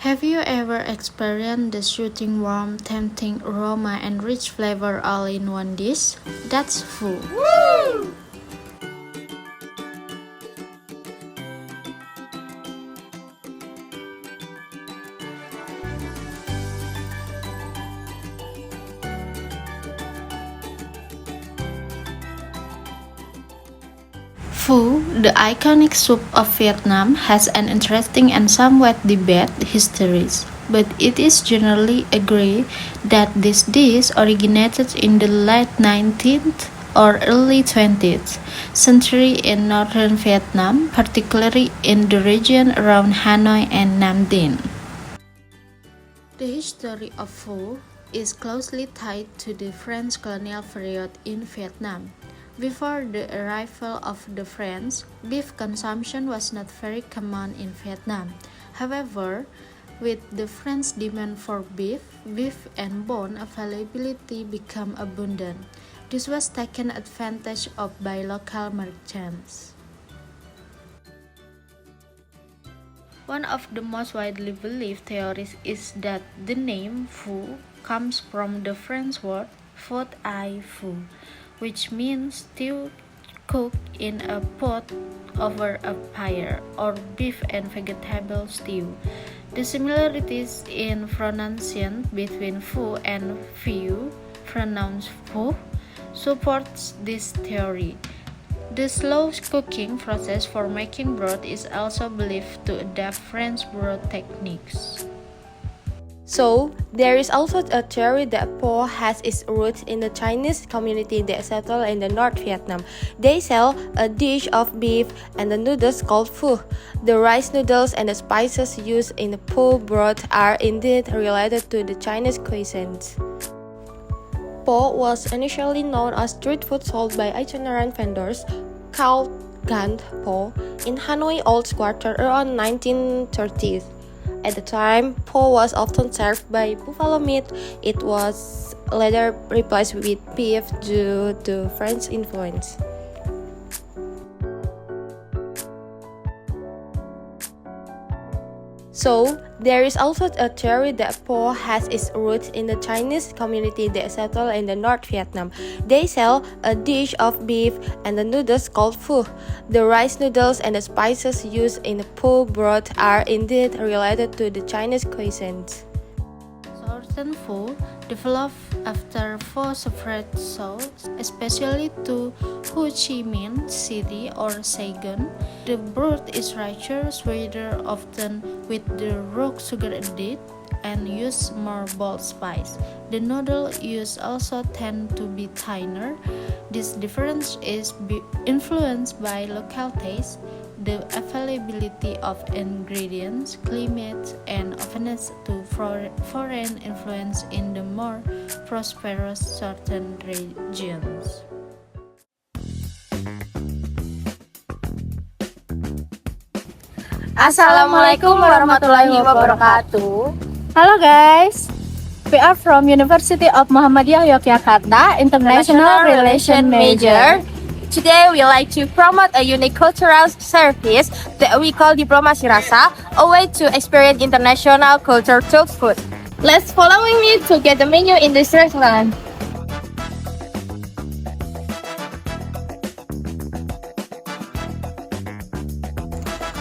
Have you ever experienced the shooting warm, tempting aroma and rich flavor all in one dish? That's pho. Woo! Pho, the iconic soup of Vietnam, has an interesting and somewhat debated history, but it is generally agreed that this dish originated in the late 19th or early 20th century in northern Vietnam, particularly in the region around Hanoi and Nam Dinh. The history of pho is closely tied to the French colonial period in Vietnam. Before the arrival of the French, beef consumption was not very common in Vietnam. However, with the French demand for beef and bone availability became abundant. This was taken advantage of by local merchants. One of the most widely believed theories is that the name pho comes from the French word "pot au feu", which means stew cooked in a pot over a fire, or beef and vegetable stew. The similarities in pronunciation between pho and pho, pronounced pho, supports this theory. The slow cooking process for making broth is also believed to adapt French broth techniques. So, there is also a theory that pho has its roots in the Chinese community that settled in the North Vietnam. They sell a dish of beef and the noodles called pho. The rice noodles and the spices used in the pho broth are indeed related to the Chinese cuisine. Pho was initially known as street food sold by itinerant vendors called Gan Pho in Hanoi Old Quarter around 1930s. At the time, pho was often served by buffalo meat. It was later replaced with beef due to French influence. So, there is also a theory that pho has its roots in the Chinese community that settled in the North Vietnam. They sell a dish of beef and the noodles called pho. The rice noodles and the spices used in the pho broth are indeed related to the Chinese cuisine. Southern pho developed after pho spread south, especially to Ho Chi Minh City or Saigon. The broth is richer, sweeter, often with the rock sugar added, and use more bold spice. The noodle used also tend to be thinner. This difference is influenced by local taste, the availability of ingredients, climate, and openness to foreign influence in the more prosperous southern regions. Assalamualaikum warahmatullahi wabarakatuh. Hello guys, we are from University of Muhammadiyah Yogyakarta, International Relation major. Today we like to promote a unique cultural service that we call Diplomasi Rasa, a way to experience international culture through food. Let's follow me to get the menu in this restaurant.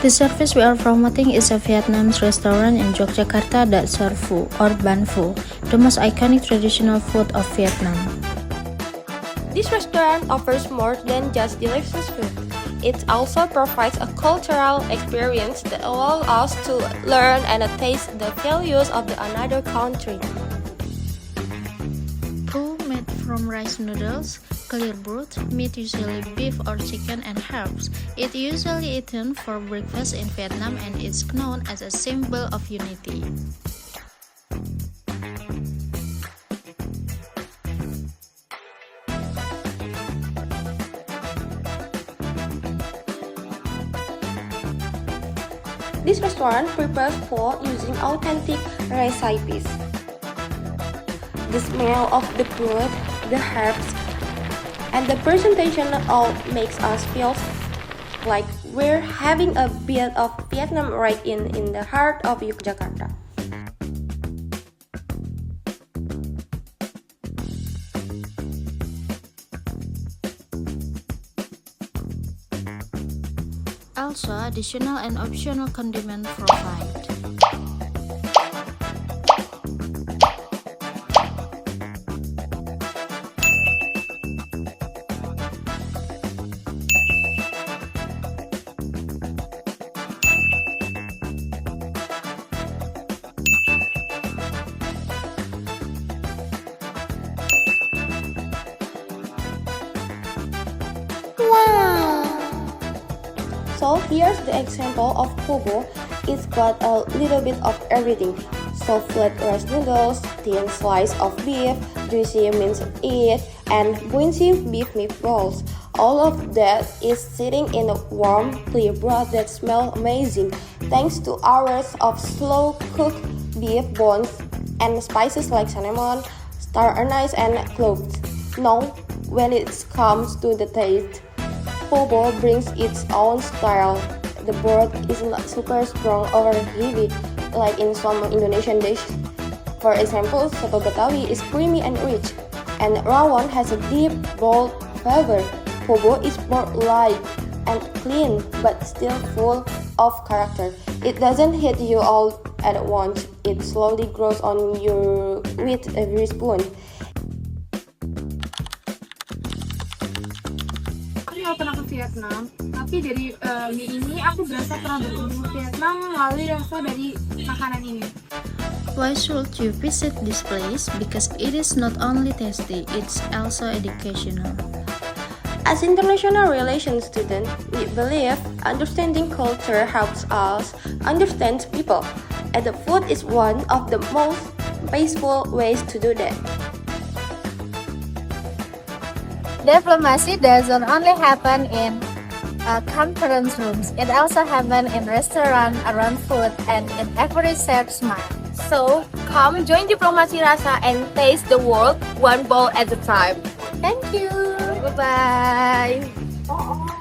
The service we are promoting is a Vietnamese restaurant in Yogyakarta that serves pho or ban pho, the most iconic traditional food of Vietnam. This restaurant offers more than just delicious food. It also provides a cultural experience that allows us to learn and taste the values of another country. Pho made from rice noodles, clear broth, meat usually beef or chicken, and herbs. It usually eaten for breakfast in Vietnam and is known as a symbol of unity. This restaurant prepares pho using authentic recipes. The smell of the broth, the herbs, and the presentation all makes us feel like we're having a bit of Vietnam right in the heart of Yogyakarta. also additional and optional condiments provided. So here's the example of pho bo. It's got a little bit of everything. Soft flat rice noodles, thin slice of beef, juicy minced meat, and bouncy beef meatballs. All of that is sitting in a warm, clear broth that smells amazing, thanks to hours of slow-cooked beef bones and spices like cinnamon, star anise, and cloves. Now, when it comes to the taste, pho bo brings its own style. The broth is not super strong or heavy like in some Indonesian dishes. For example, soto Betawi is creamy and rich, and rawon has a deep, bold flavor. Pho bo is more light and clean, but still full of character. It doesn't hit you all at once. It slowly grows on you with every spoon. Aku nggak pernah ke Vietnam, tapi dari mie ini aku berasa pernah berkunjung ke Vietnam melalui rasa dari makanan ini. Why should you visit this place? Because it is not only tasty, it's also educational. As international relations students, we believe understanding culture helps us understand people, and the food is one of the most peaceful ways to do that. Diplomacy doesn't only happen in conference rooms, it also happens in restaurants, around food, and in every shared smile. So, come join Diplomasi Rasa and taste the world one bowl at a time. Thank you. Bye-bye.